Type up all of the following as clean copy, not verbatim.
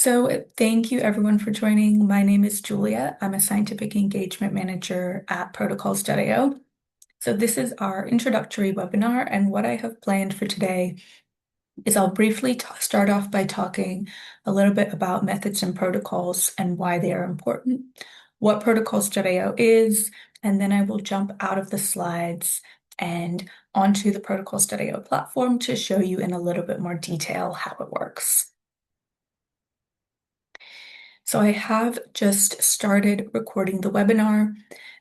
Thank you everyone for joining. My name is Julia. I'm a scientific engagement manager at protocols.io. This is our introductory webinar, and what I have planned for today is I'll briefly start off by talking a little bit about methods and protocols and why they are important, what protocols.io is, and then I will jump out of the slides and onto the protocols.io platform to show you in a little bit more detail how it works. I have just started recording the webinar,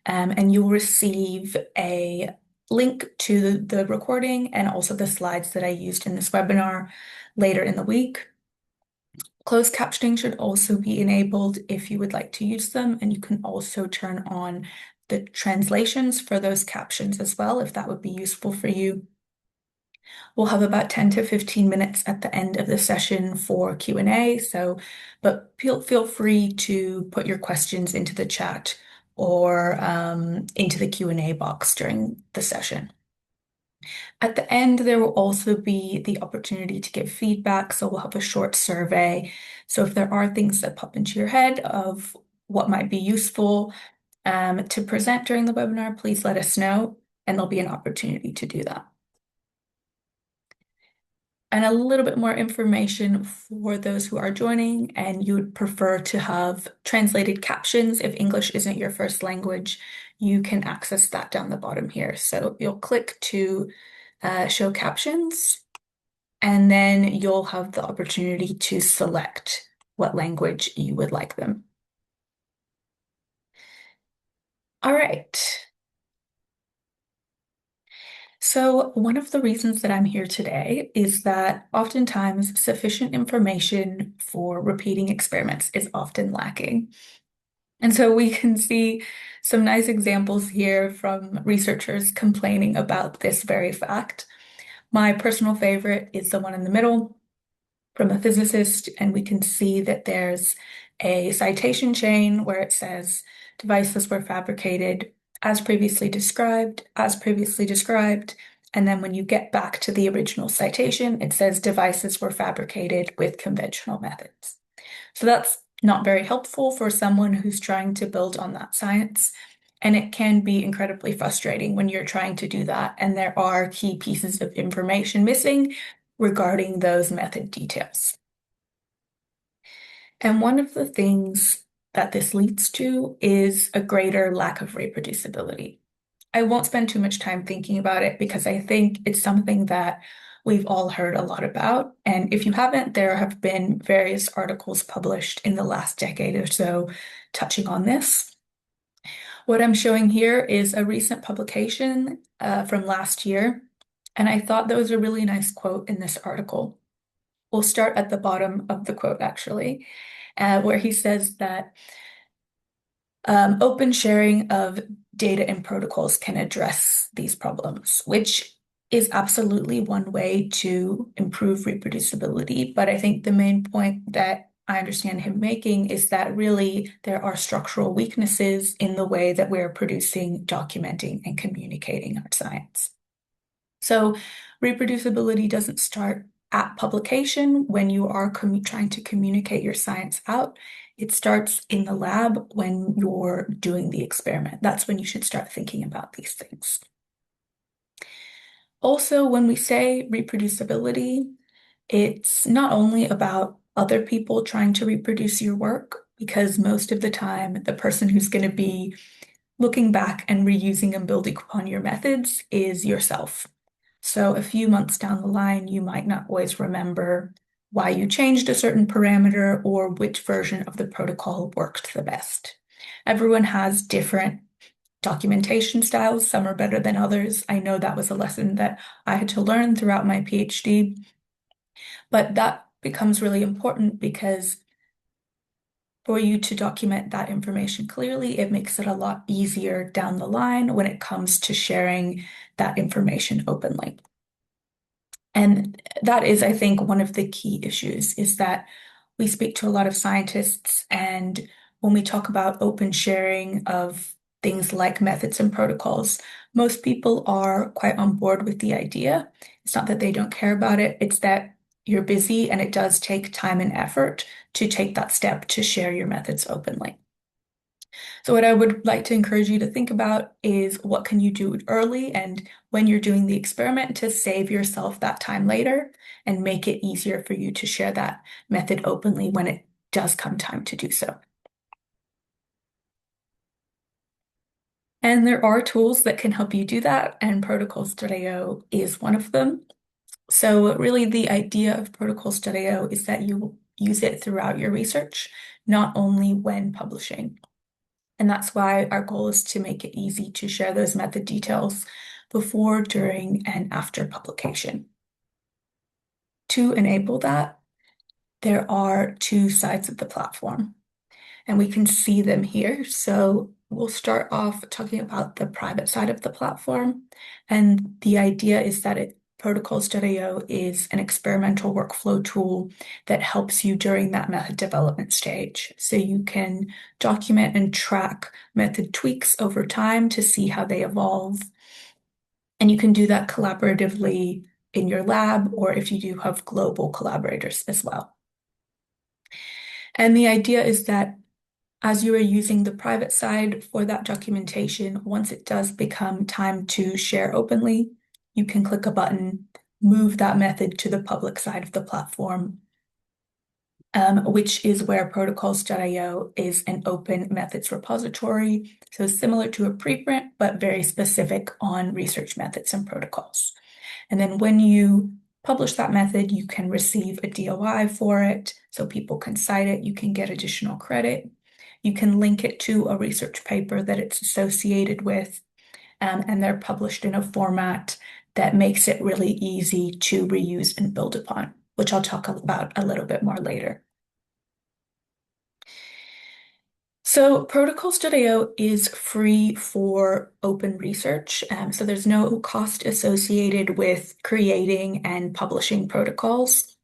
and you'll receive a link to the recording and also the slides that I used in this webinar later in the week. Closed captioning should also be enabled if you would like to use them, and you can also turn on the translations for those captions as well, if that would be useful for you. We'll have about 10 to 15 minutes at the end of the session for Q&A, but feel free to put your questions into the chat or into the Q&A box during the session. At the end, there will also be the opportunity to give feedback, so we'll have a short survey. So if there are things that pop into your head of what might be useful to present during the webinar, please let us know, and there'll be an opportunity to do that. And a little bit more information for those who are joining and you would prefer to have translated captions. If English isn't your first language, you can access that down the bottom here. So you'll click to show captions, and then you'll have the opportunity to select what language you would like them. All right. So one of the reasons that I'm here today is that oftentimes sufficient information for repeating experiments is often lacking. And so we can see some nice examples here from researchers complaining about this very fact. My personal favorite is the one in the middle from a physicist, and we can see that there's a citation chain where it says devices were fabricated as previously described, and then when you get back to the original citation, it says devices were fabricated with conventional methods. So that's not very helpful for someone who's trying to build on that science. And it can be incredibly frustrating when you're trying to do that, and there are key pieces of information missing regarding those method details. And one of the things that this leads to is a greater lack of reproducibility. I won't spend too much time thinking about it because I think it's something that we've all heard a lot about. And if you haven't, there have been various articles published in the last decade or so touching on this. What I'm showing here is a recent publication from last year, and I thought that was a really nice quote in this article. We'll start at the bottom of the quote, actually, where he says that open sharing of data and protocols can address these problems, which is absolutely one way to improve reproducibility. But I think the main point that I understand him making is that really there are structural weaknesses in the way that we're producing, documenting, and communicating our science. So reproducibility doesn't start at publication when you are trying to communicate your science out. It starts in the lab when you're doing the experiment. That's when you should start thinking about these things. Also, when we say reproducibility, it's not only about other people trying to reproduce your work, because most of the time, the person who's going to be looking back and reusing and building upon your methods is yourself. So a few months down the line, you might not always remember why you changed a certain parameter or which version of the protocol worked the best. Everyone has different documentation styles. Some are better than others. I know that was a lesson that I had to learn throughout my PhD, but that becomes really important because for you to document that information clearly, it makes it a lot easier down the line when it comes to sharing that information openly. And that is, I think, one of the key issues is that we speak to a lot of scientists, and when we talk about open sharing of things like methods and protocols, most people are quite on board with the idea. It's not that they don't care about it, it's that you're busy and it does take time and effort to take that step to share your methods openly. So what I would like to encourage you to think about is what can you do early and when you're doing the experiment to save yourself that time later and make it easier for you to share that method openly when it does come time to do so. And there are tools that can help you do that, and Protocols.io is one of them. So really the idea of Protocols.io is that you use it throughout your research, not only when publishing. And that's why our goal is to make it easy to share those method details before, during, and after publication. To enable that, there are two sides of the platform, and we can see them here. So we'll start off talking about the private side of the platform. And the idea is that Protocols.io is an experimental workflow tool that helps you during that method development stage. So you can document and track method tweaks over time to see how they evolve. And you can do that collaboratively in your lab, or if you do have global collaborators as well. And the idea is that as you are using the private side for that documentation, once it does become time to share openly, you can click a button, move that method to the public side of the platform, which is where Protocols.io is an open methods repository. So similar to a preprint, but very specific on research methods and protocols. And then when you publish that method, you can receive a DOI for it, so people can cite it, you can get additional credit. You can link it to a research paper that it's associated with, and they're published in a format that makes it really easy to reuse and build upon, which I'll talk about a little bit more later. So Protocols.io is free for open research, so there's no cost associated with creating and publishing protocols.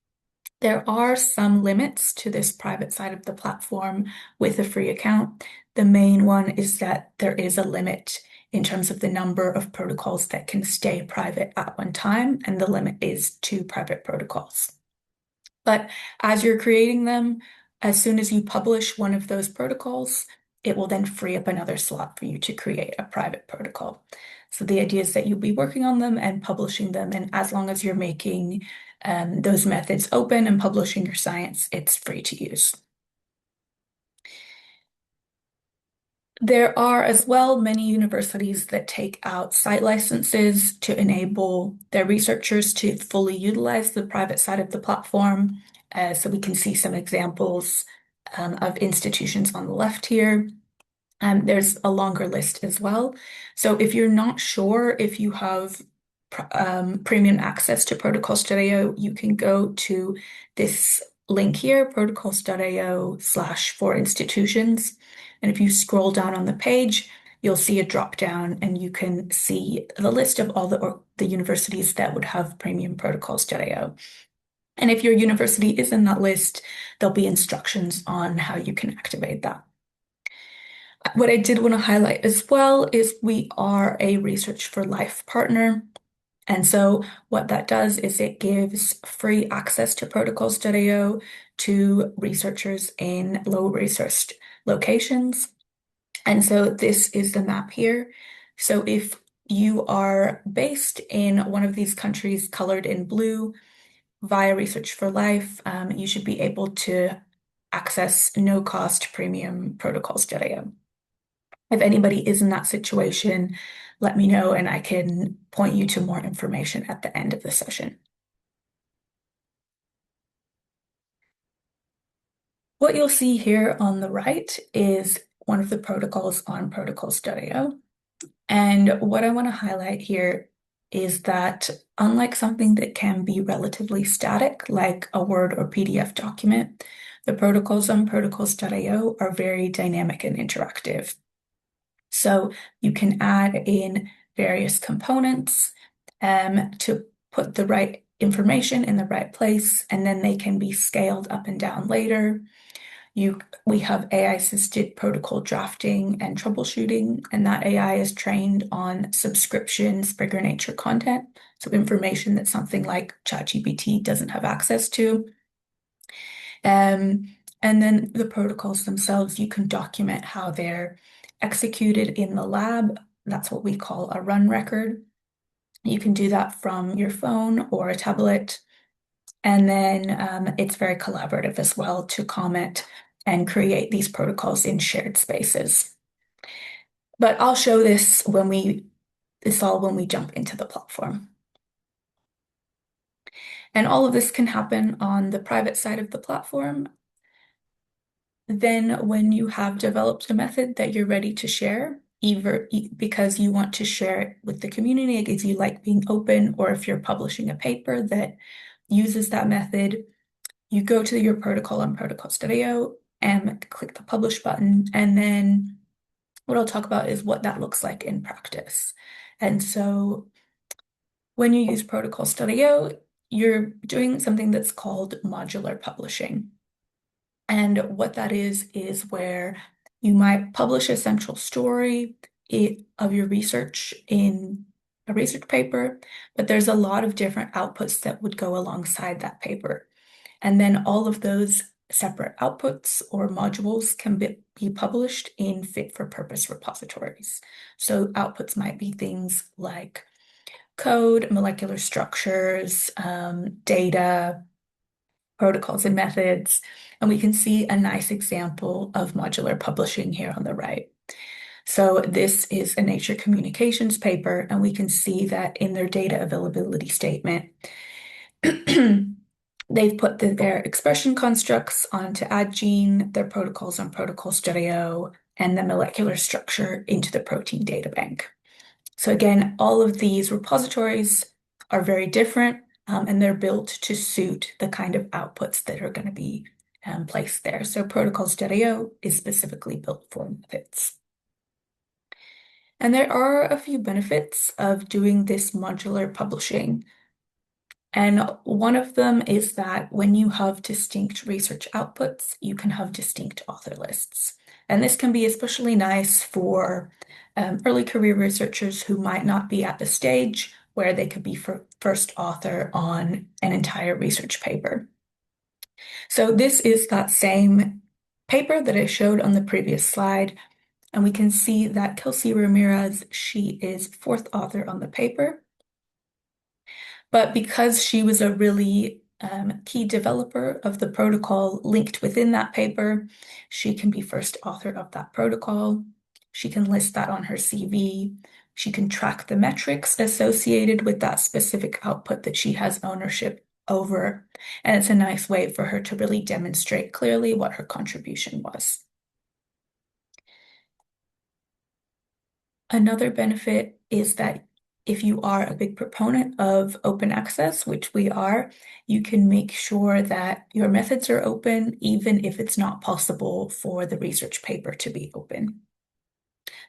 There are some limits to this private side of the platform with a free account. The main one is that there is a limit in terms of the number of protocols that can stay private at one time, and the limit is 2 private protocols. But as you're creating them, as soon as you publish one of those protocols, it will then free up another slot for you to create a private protocol. So the idea is that you'll be working on them and publishing them, and as long as you're making those methods open and publishing your science, it's free to use. There are as well many universities that take out site licenses to enable their researchers to fully utilize the private side of the platform. So we can see some examples of institutions on the left here. There's a longer list as well. So if you're not sure if you have premium access to Protocols.io, you can go to this link here, protocols.io/for-institutions. And if you scroll down on the page, you'll see a drop down and you can see the list of all the universities that would have premium Protocols.io. And if your university is in that list, there'll be instructions on how you can activate that. What I did want to highlight as well is we are a Research for Life partner. And so what that does is it gives free access to Protocols.io to researchers in low-resourced locations. And so this is the map here. So if you are based in one of these countries colored in blue via Research for Life, you should be able to access no-cost premium Protocols.io. If anybody is in that situation, let me know and I can point you to more information at the end of the session. What you'll see here on the right is one of the protocols on Protocols.io. And what I want to highlight here is that unlike something that can be relatively static, like a Word or PDF document, the protocols on Protocols.io are very dynamic and interactive. So you can add in various components to put the right information in the right place, and then they can be scaled up and down later. You, we have AI-assisted protocol drafting and troubleshooting, and that AI is trained on subscriptions, bigger nature content, so information that something like ChatGPT doesn't have access to. And then the protocols themselves, you can document how they're executed in the lab. That's what we call a run record. You can do that from your phone or a tablet. And then it's very collaborative as well to comment and create these protocols in shared spaces. But I'll show this when we jump into the platform. And all of this can happen on the private side of the platform. Then when you have developed a method that you're ready to share, either because you want to share it with the community because you like being open, or if you're publishing a paper that uses that method, you go to your protocol on protocols.io and click the publish button. And then what I'll talk about is what that looks like in practice. And so when you use protocols.io, you're doing something that's called modular publishing. And what that is where you might publish a central story of your research in a research paper, but there's a lot of different outputs that would go alongside that paper. And then all of those separate outputs or modules can be published in fit-for-purpose repositories. So outputs might be things like code, molecular structures, data, protocols and methods. And we can see a nice example of modular publishing here on the right. So this is a Nature Communications paper, and we can see that in their data availability statement, they've put their expression constructs onto AdGene, their protocols on protocols.io, and the molecular structure into the protein data bank. So again, all of these repositories are very different, and they're built to suit the kind of outputs that are going to be placed there. So protocols.io is specifically built for methods. And there are a few benefits of doing this modular publishing. And one of them is that when you have distinct research outputs, you can have distinct author lists. And this can be especially nice for early career researchers who might not be at the stage where they could be first author on an entire research paper. So this is that same paper that I showed on the previous slide. And we can see that Kelsey Ramirez, she is fourth author on the paper. But because she was a really key developer of the protocol linked within that paper, she can be first author of that protocol. She can list that on her CV. She can track the metrics associated with that specific output that she has ownership over. And it's a nice way for her to really demonstrate clearly what her contribution was. Another benefit is that if you are a big proponent of open access, which we are, you can make sure that your methods are open, even if it's not possible for the research paper to be open.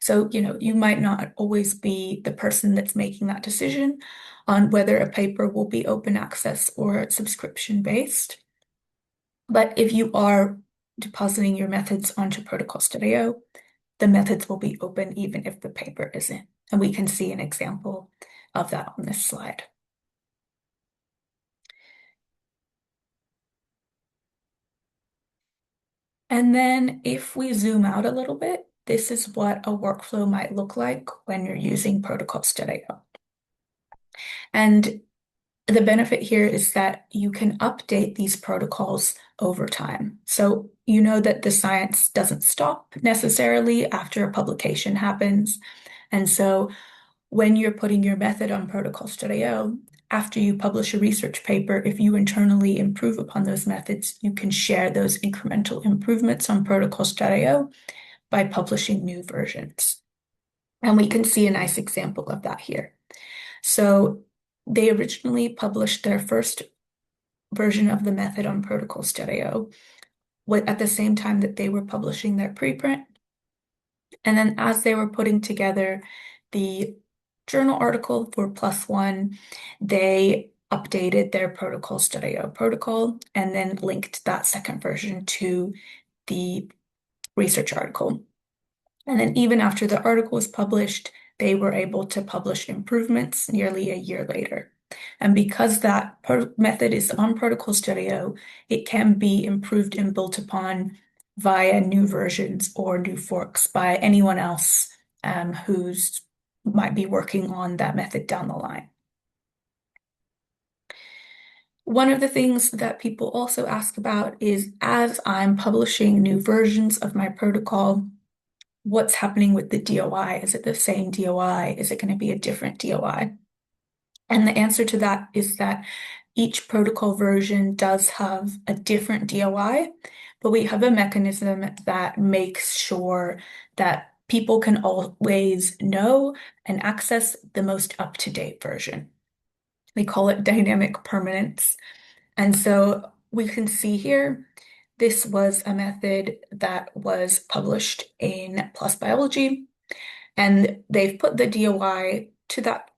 So, you might not always be the person that's making that decision on whether a paper will be open access or subscription based. But if you are depositing your methods onto protocols.io, the methods will be open even if the paper isn't. And we can see an example of that on this slide. And then if we zoom out a little bit, this is what a workflow might look like when you're using protocols.io. And the benefit here is that you can update these protocols over time. So you know that the science doesn't stop necessarily after a publication happens. And so when you're putting your method on protocols.io, after you publish a research paper, if you internally improve upon those methods, you can share those incremental improvements on protocols.io by publishing new versions. And we can see a nice example of that here. So they originally published their first version of the method on protocols.io at the same time that they were publishing their preprint. And then as they were putting together the journal article for +1, they updated their protocols.io protocol and then linked that second version to the research article. And then even after the article was published, they were able to publish improvements nearly a year later. And because that method is on Protocol Studio, it can be improved and built upon via new versions or new forks by anyone else who's might be working on that method down the line. One of the things that people also ask about is as I'm publishing new versions of my protocol, what's happening with the DOI? Is it the same DOI? Is it going to be a different DOI? And the answer to that is that each protocol version does have a different DOI, but we have a mechanism that makes sure that people can always know and access the most up-to-date version. We call it dynamic permanence. And so we can see here, this was a method that was published in PLOS Biology, and they've put the DOI to that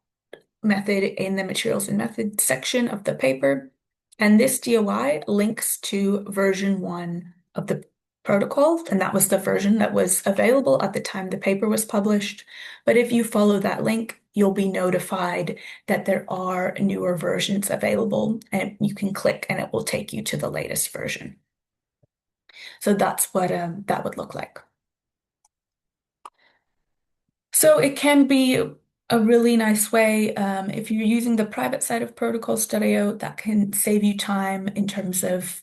method in the materials and methods section of the paper. And this DOI links to version 1 of the protocol, and that was the version that was available at the time the paper was published. But if you follow that link, you'll be notified that there are newer versions available, and you can click and it will take you to the latest version. So that's what that would look like. So it can be a really nice way if you're using the private side of Protocol Studio, that can save you time in terms of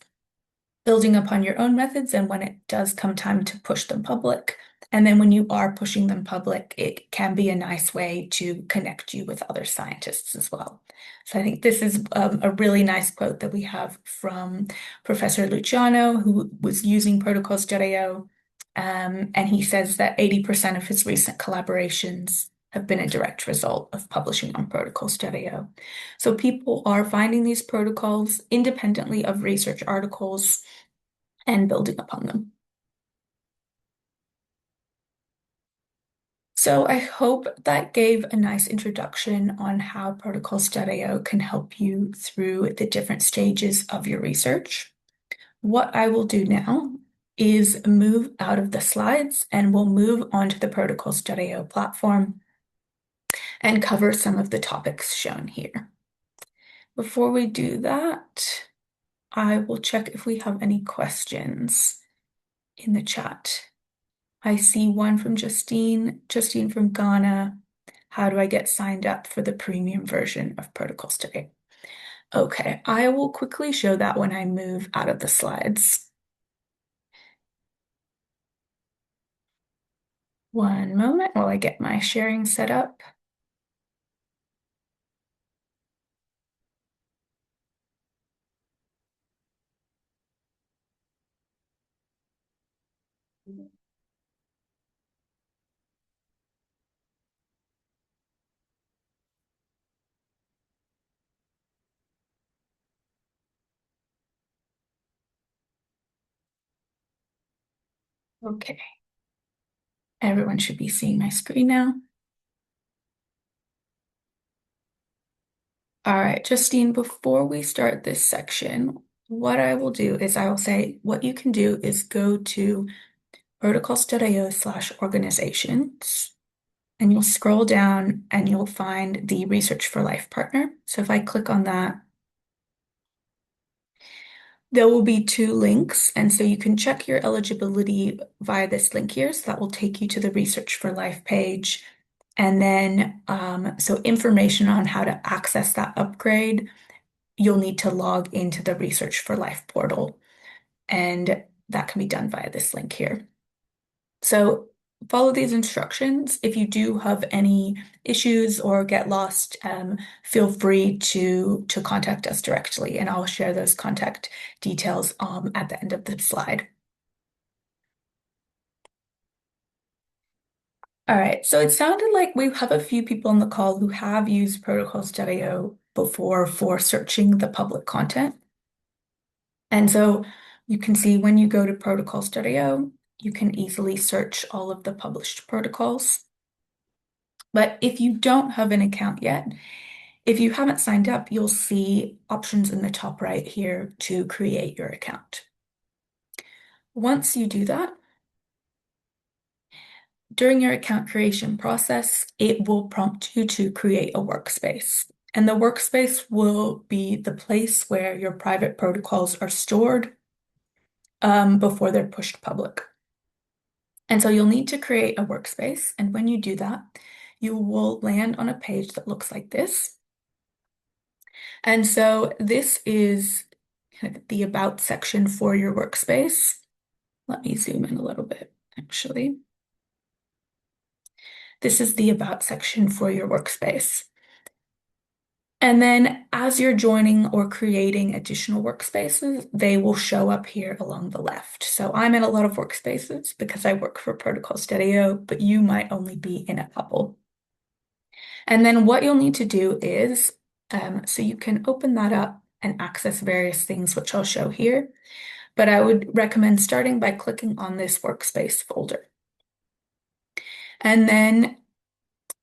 building upon your own methods and when it does come time to push them public. And then when you are pushing them public, it can be a nice way to connect you with other scientists as well. So I think this is a really nice quote that we have from Professor Luciano, who was using Protocol Studio. And he says that 80% of his recent collaborations have been a direct result of publishing on Protocol Studio. So people are finding these protocols independently of research articles and building upon them. So I hope that gave a nice introduction on how Protocol Studio can help you through the different stages of your research. What I will do now is move out of the slides and we'll move onto the Protocol Studio platform and cover some of the topics shown here. Before we do that, I will check if we have any questions in the chat. I see one from Justine from Ghana. How do I get signed up for the premium version of Protocol Studio? Okay, I will quickly show that when I move out of the slides. One moment while I get my sharing set up. Okay, everyone should be seeing my screen now. All right, Justine, before we start this section, what I will do is I will say what you can do is go to protocolstudio.organizations, and you'll scroll down and you'll find the Research for Life partner. So if I click on that, there will be two links. And so you can check your eligibility via this link here. So that will take you to the Research for Life page. And then, so information on how to access that upgrade, you'll need to log into the Research for Life portal. And that can be done via this link here. So follow these instructions. If you do have any issues or get lost, feel free to contact us directly, and I'll share those contact details at the end of the slide. All right, so it sounded like we have a few people on the call who have used Protocol Studio before for searching the public content. And so you can see when you go to Protocol Studio, you can easily search all of the published protocols. But if you don't have an account yet, if you haven't signed up, you'll see options in the top right here to create your account. Once you do that, during your account creation process, it will prompt you to create a workspace. And the workspace will be the place where your private protocols are stored before they're pushed public. And so you'll need to create a workspace. And when you do that, you will land on a page that looks like this. And so this is kind of the About section for your workspace. Let me zoom in a little bit, actually. This is the About section for your workspace. And then as you're joining or creating additional workspaces, they will show up here along the left. So I'm in a lot of workspaces because I work for Protocol Studio, but you might only be in a couple. And then what you'll need to do is, so you can open that up and access various things, which I'll show here. But I would recommend starting by clicking on this workspace folder. And then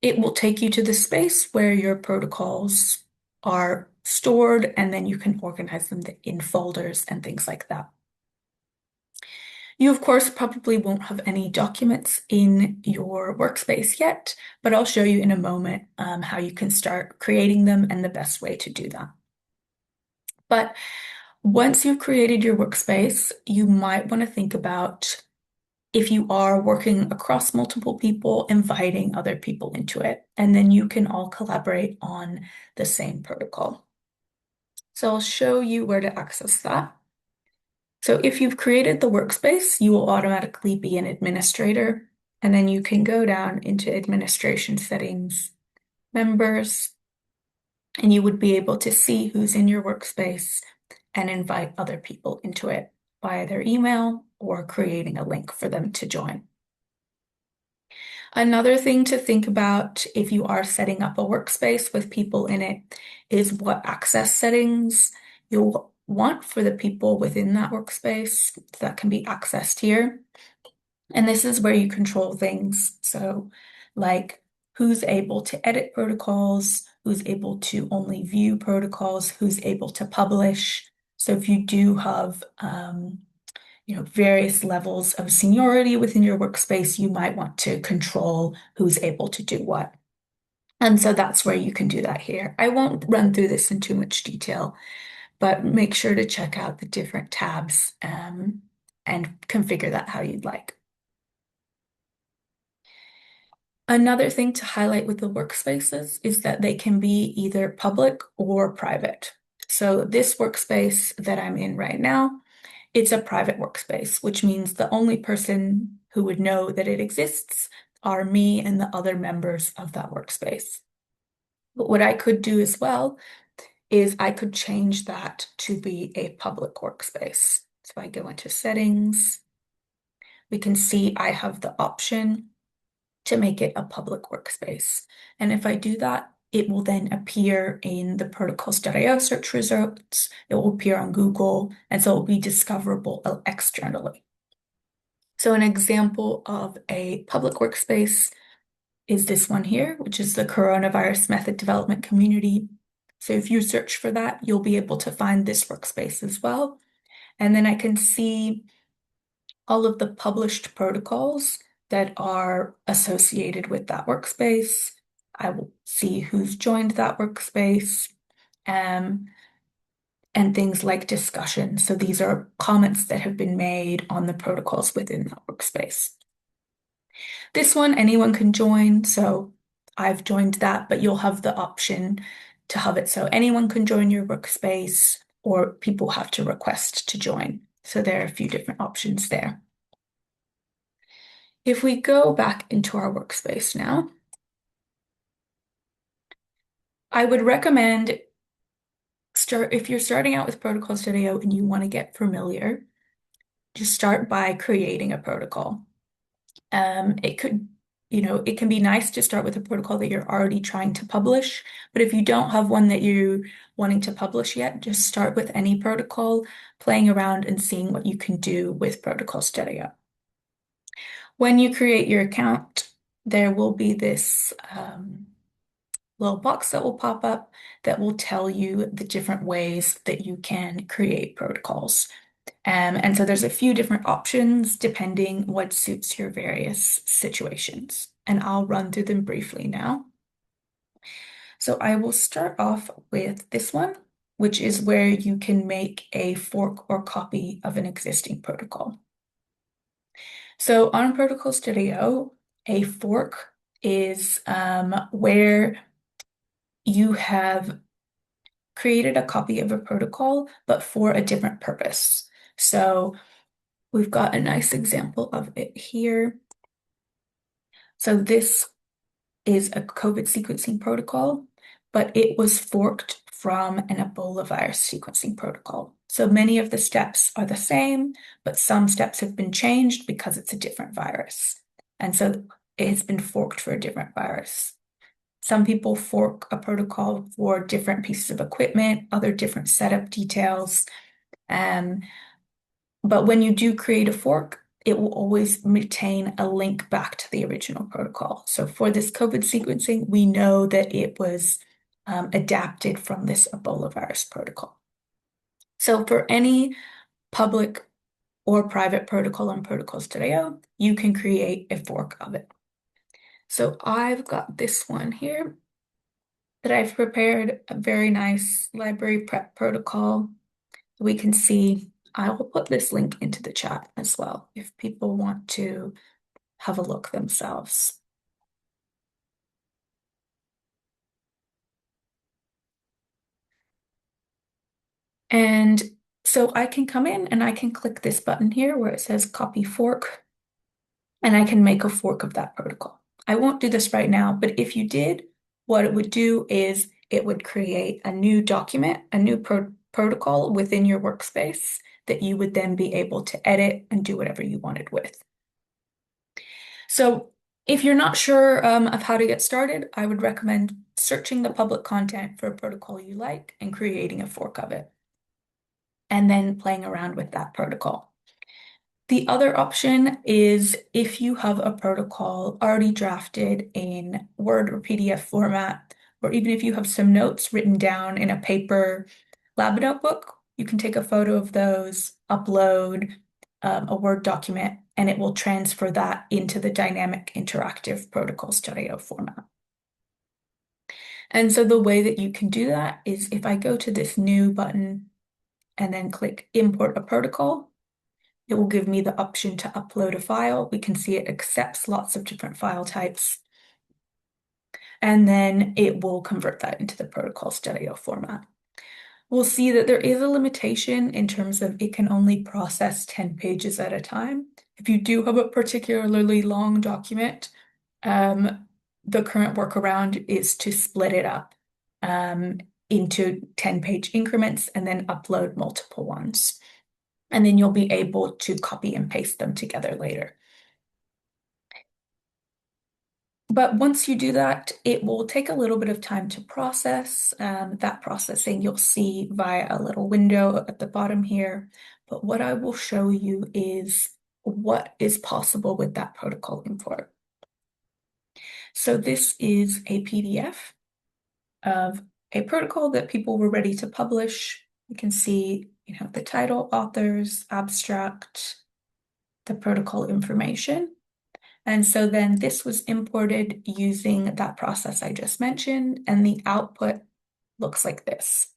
it will take you to the space where your protocols are stored, and then you can organize them in folders and things like that. You, of course, probably won't have any documents in your workspace yet, but I'll show you in a moment how you can start creating them and the best way to do that. But once you've created your workspace, you might want to think about, if you are working across multiple people, inviting other people into it, and then you can all collaborate on the same protocol. So I'll show you where to access that. So if you've created the workspace, you will automatically be an administrator, and then you can go down into administration settings, members, and you would be able to see who's in your workspace and invite other people into it via their email or creating a link for them to join. Another thing to think about if you are setting up a workspace with people in it is what access settings you'll want for the people within that workspace that can be accessed here. And this is where you control things. So, like who's able to edit protocols, who's able to only view protocols, who's able to publish. So if you do have various levels of seniority within your workspace, you might want to control who's able to do what. And so that's where you can do that here. I won't run through this in too much detail, but make sure to check out the different tabs and configure that how you'd like. Another thing to highlight with the workspaces is that they can be either public or private. So this workspace that I'm in right now, it's a private workspace, which means the only person who would know that it exists are me and the other members of that workspace. But what I could do as well is I could change that to be a public workspace. So I go into settings, we can see I have the option to make it a public workspace. And if I do that, it will then appear in the protocols.io search results. It will appear on Google, and so it will be discoverable externally. So an example of a public workspace is this one here, which is the Coronavirus Method Development Community. So if you search for that, you'll be able to find this workspace as well. And then I can see all of the published protocols that are associated with that workspace. I will see who's joined that workspace, and things like discussion. So these are comments that have been made on the protocols within that workspace. This one, anyone can join, so I've joined that, but you'll have the option to have it so anyone can join your workspace or people have to request to join. So there are a few different options there. If we go back into our workspace now, I would recommend if you're starting out with Protocol Studio and you want to get familiar, just start by creating a protocol. It can be nice to start with a protocol that you're already trying to publish, but if you don't have one that you're wanting to publish yet, just start with any protocol, playing around and seeing what you can do with Protocol Studio. When you create your account, there will be this little box that will pop up that will tell you the different ways that you can create protocols. And so there's a few different options depending what suits your various situations. And I'll run through them briefly now. So I will start off with this one, which is where you can make a fork or copy of an existing protocol. So on Protocol Studio, a fork is where you have created a copy of a protocol, but for a different purpose. So we've got a nice example of it here. So this is a COVID sequencing protocol, but it was forked from an Ebola virus sequencing protocol. So many of the steps are the same, but some steps have been changed because it's a different virus. And so it has been forked for a different virus. Some people fork a protocol for different pieces of equipment, other different setup details. Um, but when you do create a fork, it will always retain a link back to the original protocol. So for this COVID sequencing, we know that it was adapted from this Ebola virus protocol. So for any public or private protocol on Protocol Studio, you can create a fork of it. So I've got this one here that I've prepared, a very nice library prep protocol. We can see, I will put this link into the chat as well if people want to have a look themselves. And so I can come in and I can click this button here where it says copy fork, and I can make a fork of that protocol. I won't do this right now, but if you did, what it would do is it would create a new document, a new protocol within your workspace that you would then be able to edit and do whatever you wanted with. So if you're not sure of how to get started, I would recommend searching the public content for a protocol you like and creating a fork of it, and then playing around with that protocol. The other option is if you have a protocol already drafted in Word or PDF format, or even if you have some notes written down in a paper lab notebook, you can take a photo of those, upload a Word document, and it will transfer that into the dynamic interactive protocol studio format. And so the way that you can do that is if I go to this new button and then click import a protocol, it will give me the option to upload a file. We can see it accepts lots of different file types. And then it will convert that into the protocol studio format. We'll see that there is a limitation in terms of it can only process 10 pages at a time. If you do have a particularly long document, the current workaround is to split it up into 10-page increments and then upload multiple ones. And then you'll be able to copy and paste them together later. But once you do that, it will take a little bit of time to process. That processing you'll see via a little window at the bottom here. But what I will show you is what is possible with that protocol import. So this is a PDF of a protocol that people were ready to publish. You can see, the title, authors, abstract, the protocol information. And so then this was imported using that process I just mentioned, and the output looks like this.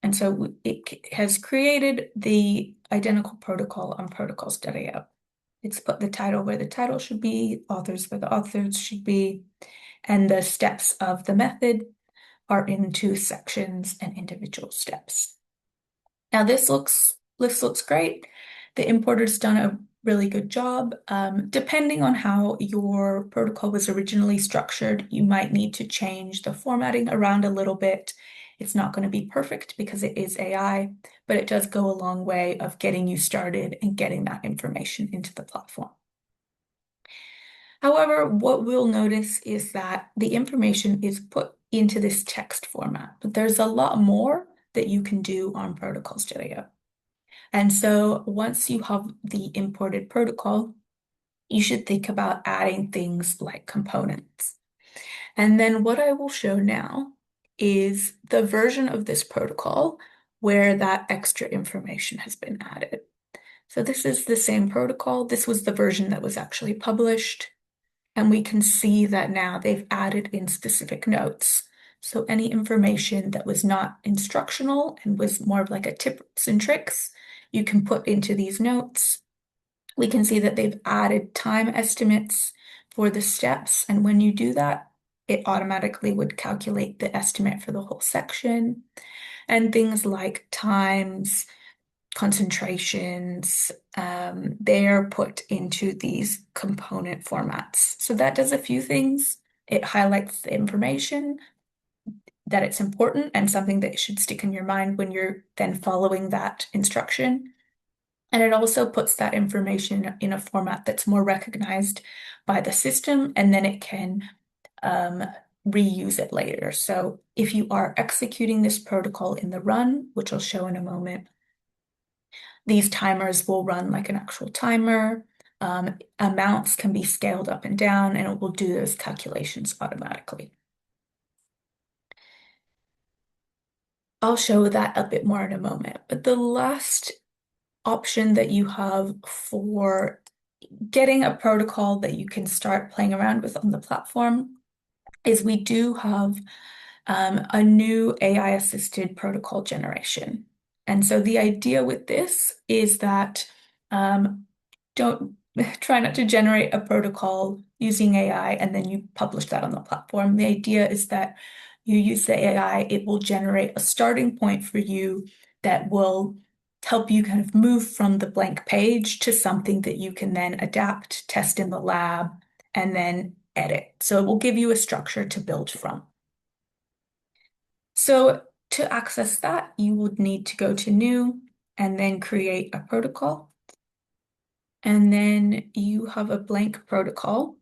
And so it has created the identical protocol on Protocol Studio. It's put the title where the title should be, authors where the authors should be, and the steps of the method are into sections and individual steps. Now this looks great. The importer's done a really good job. Depending on how your protocol was originally structured, you might need to change the formatting around a little bit. It's not going to be perfect because it is AI, but it does go a long way of getting you started and getting that information into the platform. However, what we'll notice is that the information is put into this text format, but there's a lot more that you can do on Protocol Studio. And so once you have the imported protocol, you should think about adding things like components. And then what I will show now is the version of this protocol where that extra information has been added. So this is the same protocol. This was the version that was actually published. And we can see that now they've added in specific notes. So any information that was not instructional and was more of like a tips and tricks, you can put into these notes. We can see that they've added time estimates for the steps. And when you do that, it automatically would calculate the estimate for the whole section. And things like times, concentrations, they're put into these component formats. So that does a few things. It highlights the information that it's important and something that should stick in your mind when you're then following that instruction. And it also puts that information in a format that's more recognized by the system, and then it can um, reuse it later. So if you are executing this protocol in the run, which I'll show in a moment, these timers will run like an actual timer. Amounts can be scaled up and down, and it will do those calculations automatically. I'll show that a bit more in a moment. But the last option that you have for getting a protocol that you can start playing around with on the platform is we do have a new AI assisted protocol generation. And so the idea with this is that don't try not to generate a protocol using AI and then you publish that on the platform. The idea is that you use the AI, it will generate a starting point for you that will help you kind of move from the blank page to something that you can then adapt, test in the lab, and then edit. So it will give you a structure to build from. So to access that, you would need to go to New and then create a protocol. And then you have a blank protocol.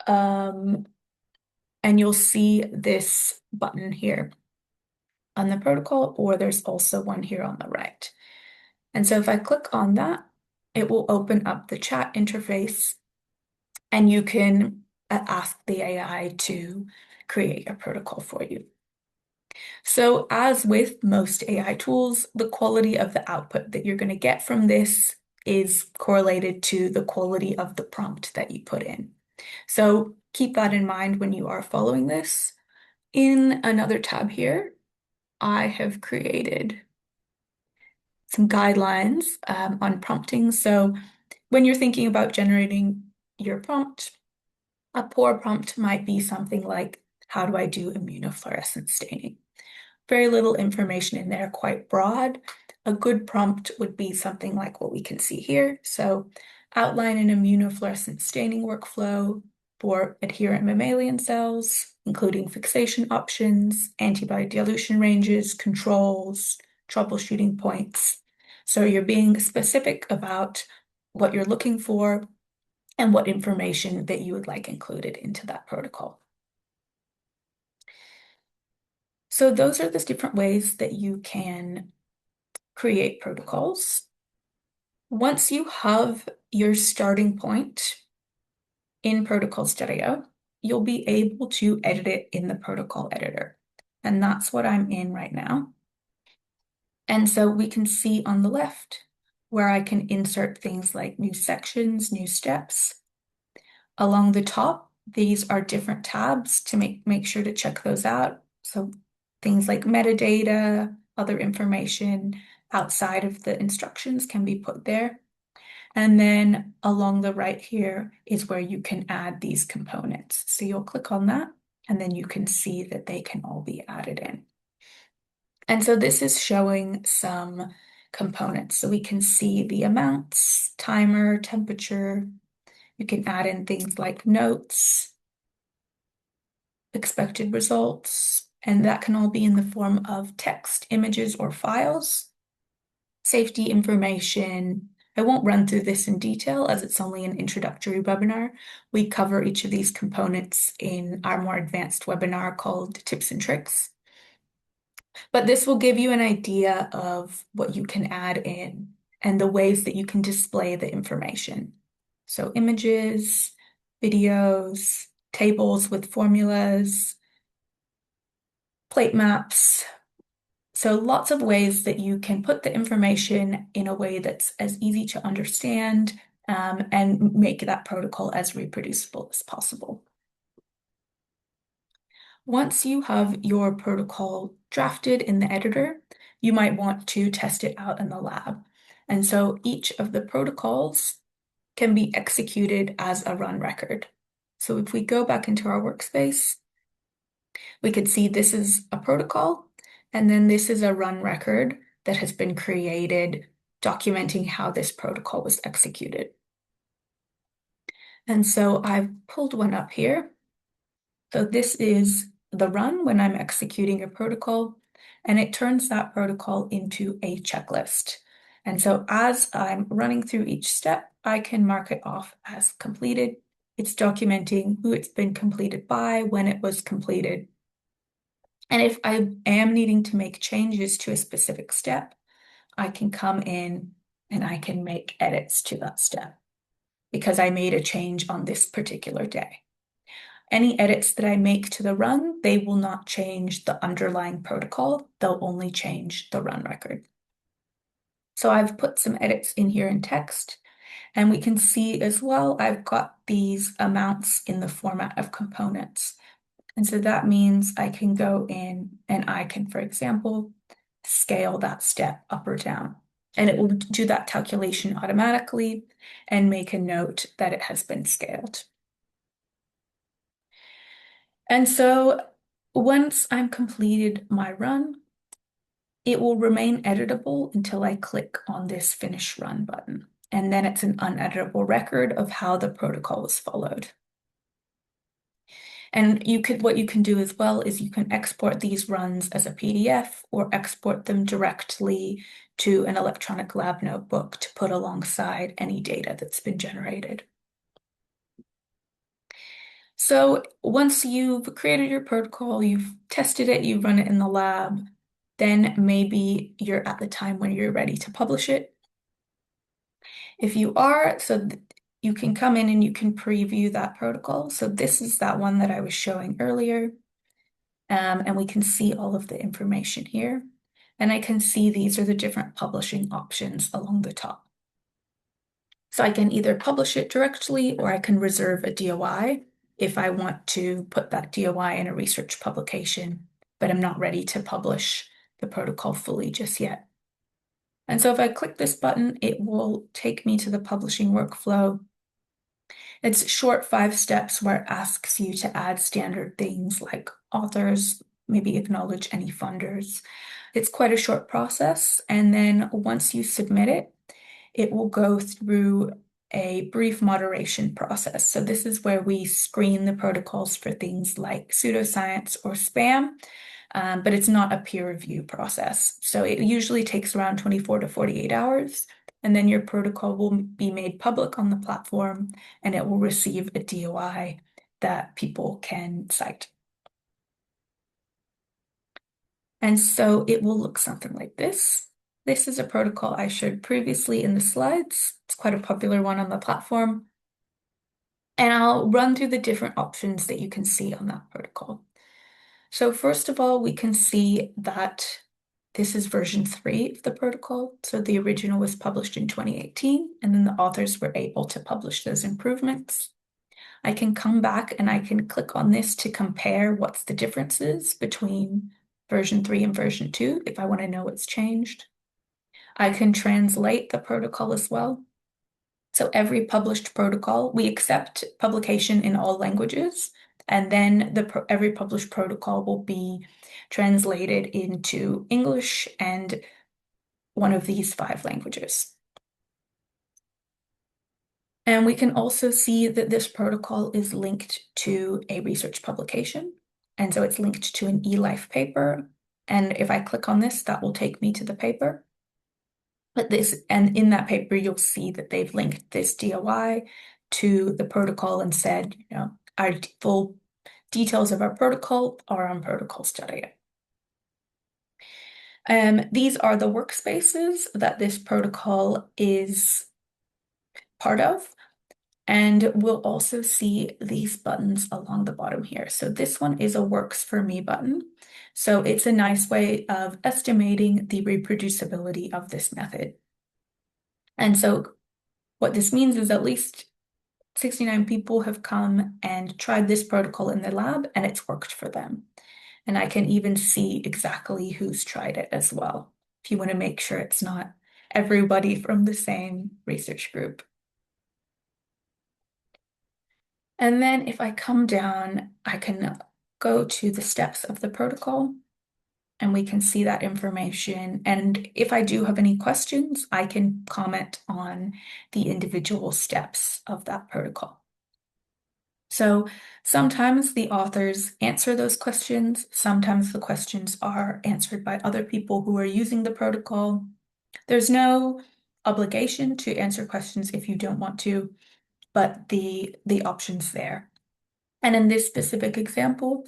Um, and you'll see this button here on the protocol, or there's also one here on the right. And so if I click on that, it will open up the chat interface and you can ask the AI to create a protocol for you. So as with most AI tools, the quality of the output that you're going to get from this is correlated to the quality of the prompt that you put in. So keep that in mind when you are following this. In another tab here, I have created some guidelines on prompting. So when you're thinking about generating your prompt, a poor prompt might be something like, how do I do immunofluorescence staining? Very little information in there, quite broad. A good prompt would be something like what we can see here. So outline an immunofluorescence staining workflow for adherent mammalian cells, including fixation options, antibody dilution ranges, controls, troubleshooting points. So you're being specific about what you're looking for and what information that you would like included into that protocol. So those are the different ways that you can create protocols. Once you have your starting point in Protocols.io, you'll be able to edit it in the protocol editor. And that's what I'm in right now. And so we can see on the left where I can insert things like new sections, new steps. Along the top, these are different tabs to make sure to check those out. So things like metadata, other information outside of the instructions can be put there. And then along the right here is where you can add these components. So you'll click on that, and then you can see that they can all be added in. And so this is showing some components. So we can see the amounts, timer, temperature. You can add in things like notes, expected results, and that can all be in the form of text, images, or files. Safety information. I won't run through this in detail as it's only an introductory webinar. We cover each of these components in our more advanced webinar called Tips and Tricks. But this will give you an idea of what you can add in and the ways that you can display the information. So images, videos, tables with formulas, plate maps, So lots of ways that you can put the information in a way that's as easy to understand and make that protocol as reproducible as possible. Once you have your protocol drafted in the editor, you might want to test it out in the lab. And so each of the protocols can be executed as a run record. So if we go back into our workspace, we could see this is a protocol, and then this is a run record that has been created documenting how this protocol was executed. And so I've pulled one up here. So this is the run when I'm executing a protocol, and it turns that protocol into a checklist. And so as I'm running through each step, I can mark it off as completed. It's documenting who it's been completed by, when it was completed. And if I am needing to make changes to a specific step, I can come in and I can make edits to that step because I made a change on this particular day. Any edits that I make to the run, they will not change the underlying protocol. They'll only change the run record. So I've put some edits in here in text, and we can see as well, I've got these amounts in the format of components. And so that means I can go in and I can, for example, scale that step up or down. And it will do that calculation automatically and make a note that it has been scaled. And so once I'm completed my run, it will remain editable until I click on this Finish Run button. And then it's an uneditable record of how the protocol was followed. And what you can do as well is you can export these runs as a PDF or export them directly to an electronic lab notebook to put alongside any data that's been generated. So once you've created your protocol, you've tested it, you've run it in the lab, then maybe you're at the time when you're ready to publish it. If you are, you can come in and you can preview that protocol. So this is that one that I was showing earlier. And we can see all of the information here. And I can see these are the different publishing options along the top. So I can either publish it directly or I can reserve a DOI if I want to put that DOI in a research publication, but I'm not ready to publish the protocol fully just yet. And so if I click this button, it will take me to the publishing workflow. It's short 5 steps where it asks you to add standard things like authors, maybe acknowledge any funders. It's quite a short process. And then once you submit it, it will go through a brief moderation process. So this is where we screen the protocols for things like pseudoscience or spam, but it's not a peer review process. So it usually takes around 24 to 48 hours, and then your protocol will be made public on the platform and it will receive a DOI that people can cite. And so it will look something like this. This is a protocol I showed previously in the slides. It's quite a popular one on the platform. And I'll run through the different options that you can see on that protocol. So first of all, we can see that this is version 3 of the protocol. So the original was published in 2018, and then the authors were able to publish those improvements. I can come back and I can click on this to compare what's the differences between version 3 and version 2 if I want to know what's changed. I can translate the protocol as well. So every published protocol, we accept publication in all languages, and then every published protocol will be translated into English and one of these 5 languages. And we can also see that this protocol is linked to a research publication. And so it's linked to an eLife paper. And if I click on this, that will take me to the paper. And in that paper, you'll see that they've linked this DOI to the protocol and said, our full details of our protocol are on protocols.ai. These are the workspaces that this protocol is part of. And we'll also see these buttons along the bottom here. So this one is a Works for Me button. So it's a nice way of estimating the reproducibility of this method. And so what this means is at least 69 people have come and tried this protocol in the lab and it's worked for them. And I can even see exactly who's tried it as well, if you want to make sure it's not everybody from the same research group. And then if I come down, I can go to the steps of the protocol and we can see that information. And if I do have any questions, I can comment on the individual steps of that protocol. So sometimes the authors answer those questions. Sometimes the questions are answered by other people who are using the protocol. There's no obligation to answer questions if you don't want to, but the option's there. And in this specific example,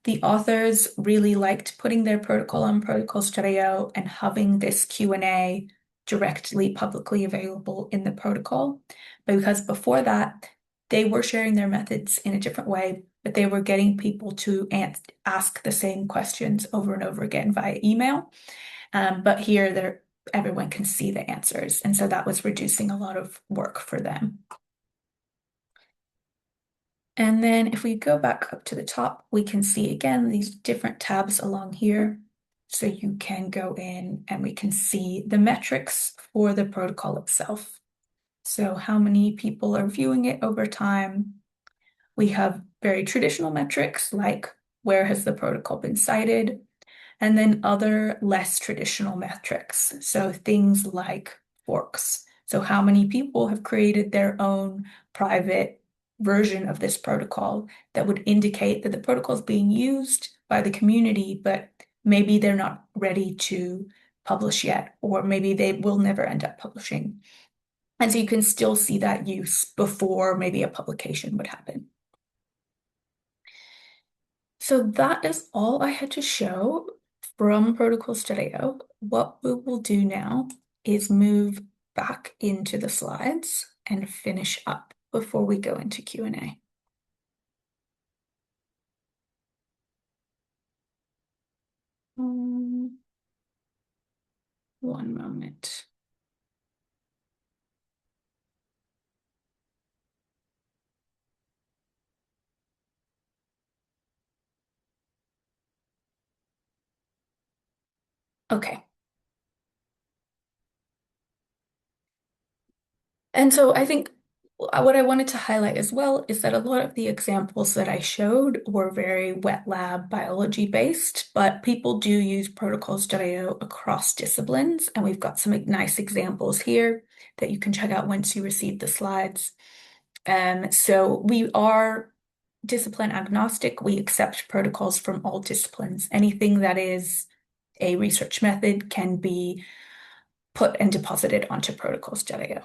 the authors really liked putting their protocol on Protocol.io and having this Q&A directly publicly available in the protocol. Because before that, they were sharing their methods in a different way, but they were getting people to ask the same questions over and over again via email. But here, everyone can see the answers. And so that was reducing a lot of work for them. And then if we go back up to the top, we can see again these different tabs along here. So you can go in and we can see the metrics for the protocol itself. So how many people are viewing it over time. We have very traditional metrics like where has the protocol been cited, and then other less traditional metrics. So things like forks. So how many people have created their own private version of this protocol that would indicate that the protocol is being used by the community, but maybe they're not ready to publish yet, or maybe they will never end up publishing. And so you can still see that use before maybe a publication would happen. So that is all I had to show from Protocol Studio. What we will do now is move back into the slides and finish up before we go into Q&A. One moment. Okay. And so I think what I wanted to highlight as well is that a lot of the examples that I showed were very wet lab biology based, but people do use protocols.io across disciplines. And we've got some nice examples here that you can check out once you receive the slides. So we are discipline agnostic. We accept protocols from all disciplines. Anything that is a research method can be put and deposited onto protocols.io.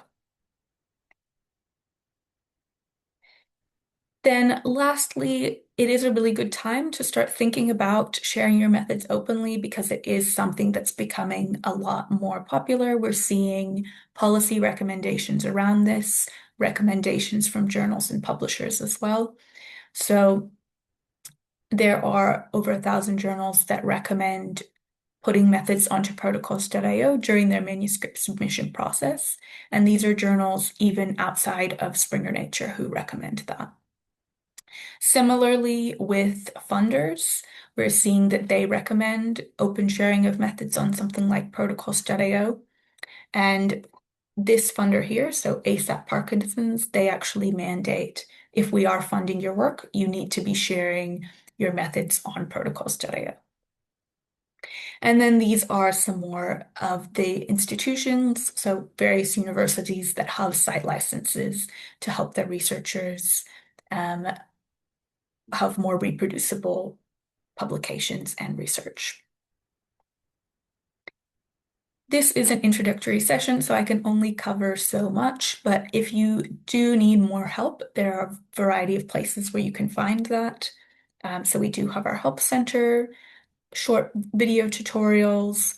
Then lastly, it is a really good time to start thinking about sharing your methods openly because it is something that's becoming a lot more popular. We're seeing policy recommendations around this, recommendations from journals and publishers as well. So there are over 1,000 journals that recommend putting methods onto protocols.io during their manuscript submission process. And these are journals even outside of Springer Nature who recommend that. Similarly, with funders, we're seeing that they recommend open sharing of methods on something like protocols.io. And this funder here, so ASAP Parkinson's, they actually mandate if we are funding your work, you need to be sharing your methods on protocols.io. And then these are some more of the institutions, so various universities that have site licenses to help their researchers um, have more reproducible publications and research. This is an introductory session, so I can only cover so much, but if you do need more help, there are a variety of places where you can find that. So we do have our help center, short video tutorials.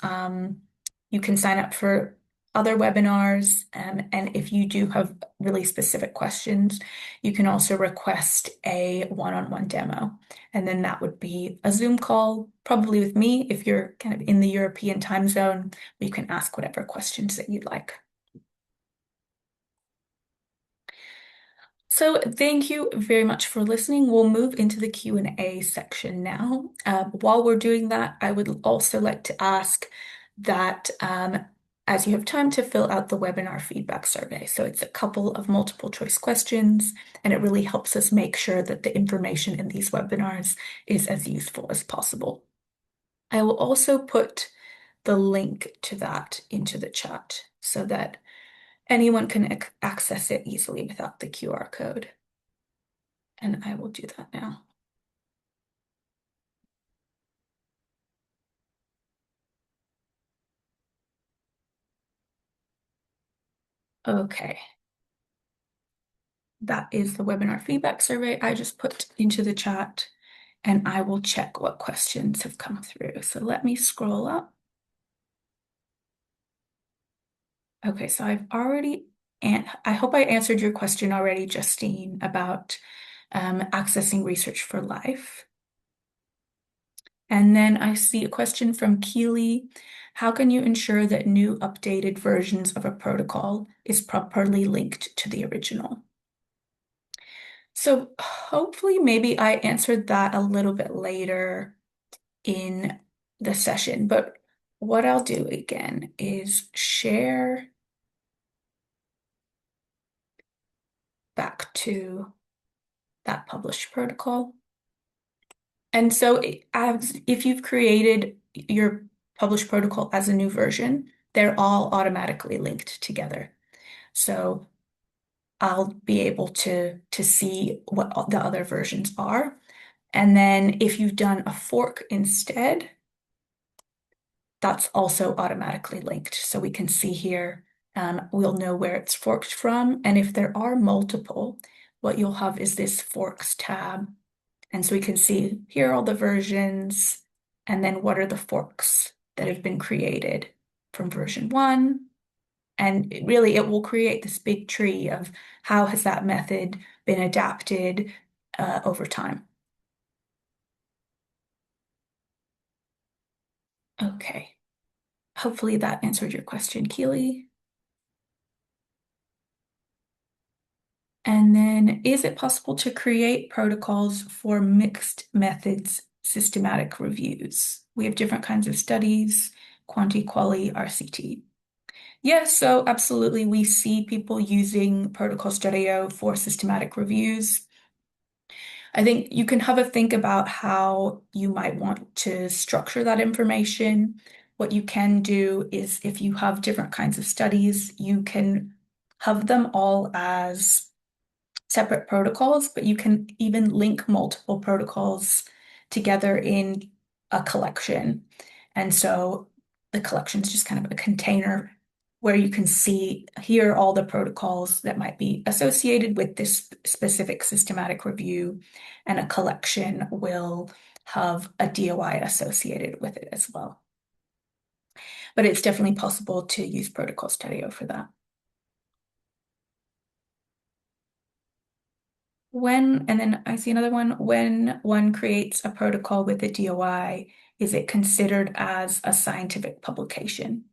You can sign up for other webinars. And if you do have really specific questions, you can also request a one-on-one demo. And then that would be a Zoom call, probably with me if you're kind of in the European time zone, where you can ask whatever questions that you'd like. So thank you very much for listening. We'll move into the Q&A section now. While we're doing that, I would also like to ask that as you have time to fill out the webinar feedback survey. So it's a couple of multiple choice questions, and it really helps us make sure that the information in these webinars is as useful as possible. I will also put the link to that into the chat so that anyone can access it easily without the QR code. And I will do that now. Okay. That is the webinar feedback survey I just put into the chat, and I will check what questions have come through. So let me scroll up. Okay, so I've already, and I hope I answered your question already, Justine, about accessing Research for Life. And then I see a question from Keely. How can you ensure that new updated versions of a protocol is properly linked to the original? So hopefully maybe I answered that a little bit later in the session, but what I'll do again is share back to that published protocol. And so if you've created your published protocol as a new version, they're all automatically linked together. So I'll be able to see what the other versions are. And then if you've done a fork instead, that's also automatically linked. So we can see here, we'll know where it's forked from. And if there are multiple, what you'll have is this forks tab. And so we can see here are all the versions, and then what are the forks that have been created from version 1. And really, it will create this big tree of how has that method been adapted over time. Okay. Hopefully that answered your question, Keely. And then, is it possible to create protocols for mixed methods systematic reviews? We have different kinds of studies, quanti, quali, RCT. Yes, so absolutely, we see people using Protocol Studio for systematic reviews. I think you can have a think about how you might want to structure that information. What you can do is if you have different kinds of studies, you can have them all as separate protocols, but you can even link multiple protocols together in a collection. And so the collection is just kind of a container where you can see here all the protocols that might be associated with this specific systematic review, and a collection will have a DOI associated with it as well. But it's definitely possible to use Protocol Studio for that. And then I see another one, when one creates a protocol with a DOI, is it considered as a scientific publication?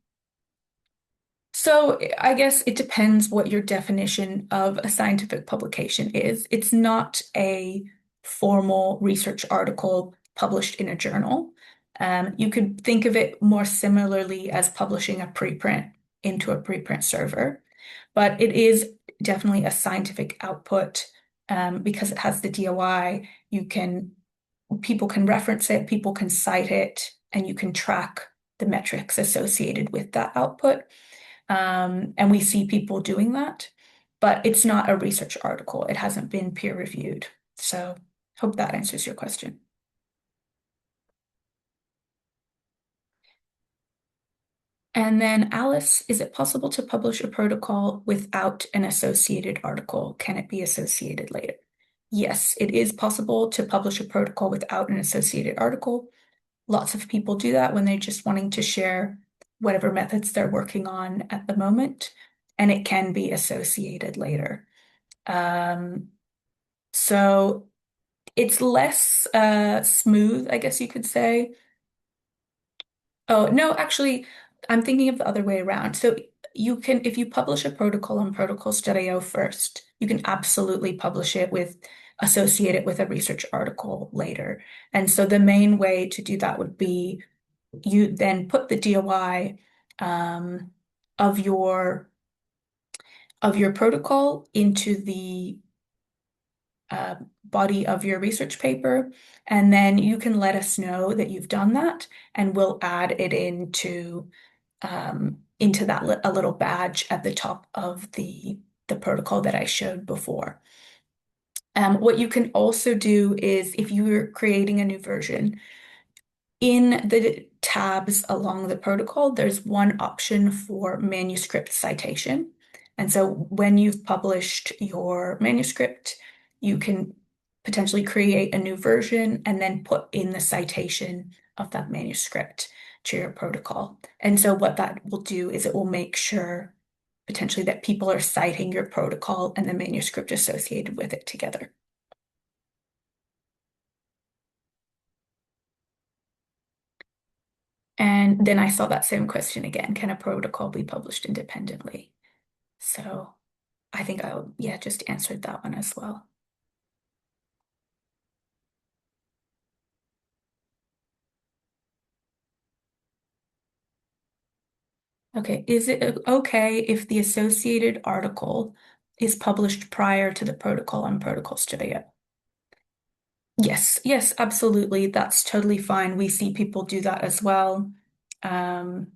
So I guess it depends what your definition of a scientific publication is. It's not a formal research article published in a journal. You could think of it more similarly as publishing a preprint into a preprint server, but it is definitely a scientific output because it has the DOI. People can reference it, people can cite it, and you can track the metrics associated with that output. And we see people doing that, but it's not a research article. It hasn't been peer reviewed. So hope that answers your question. And then Alice, is it possible to publish a protocol without an associated article? Can it be associated later? Yes, it is possible to publish a protocol without an associated article. Lots of people do that when they're just wanting to share whatever methods they're working on at the moment, and it can be associated later. Um, so it's less smooth, I guess you could say. Oh, no, actually, I'm thinking of the other way around. So you can, if you publish a protocol on protocols.io first, you can absolutely publish it with, associate it with a research article later. And so the main way to do that would be you then put the DOI um, of your protocol into the uh, body of your research paper, and then you can let us know that you've done that, and we'll add it into that li a little badge at the top of the protocol that I showed before. What you can also do is if you're creating a new version, in the tabs along the protocol, there's one option for manuscript citation. And so when you've published your manuscript, you can potentially create a new version and then put in the citation of that manuscript to your protocol. And so what that will do is it will make sure potentially that people are citing your protocol and the manuscript associated with it together. And then I saw that same question again, can a protocol be published independently? So I think yeah, just answered that one as well. Okay, is it okay if the associated article is published prior to the protocol on Protocol Studio? Yes, yes, absolutely. That's totally fine. We see people do that as well. Um,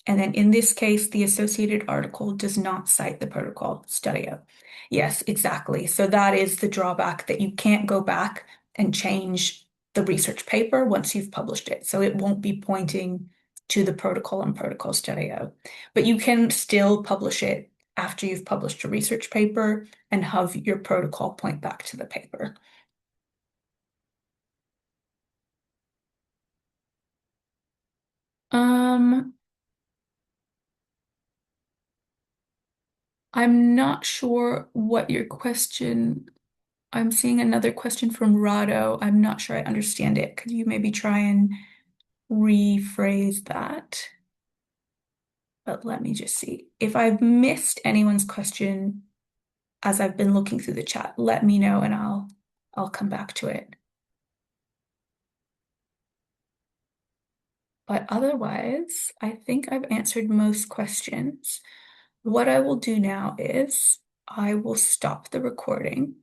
And then in this case, the associated article does not cite the protocol studio. Yes, exactly. So that is the drawback that you can't go back and change the research paper once you've published it. So it won't be pointing to the protocol and protocol studio. But you can still publish it after you've published a research paper and have your protocol point back to the paper. Um, I'm not sure what your question. I'm seeing another question from Rado. I'm not sure I understand it. Could you maybe try and rephrase that? But let me just see. If I've missed anyone's question as I've been looking through the chat, let me know and I'll come back to it. But otherwise, I think I've answered most questions. What I will do now is I will stop the recording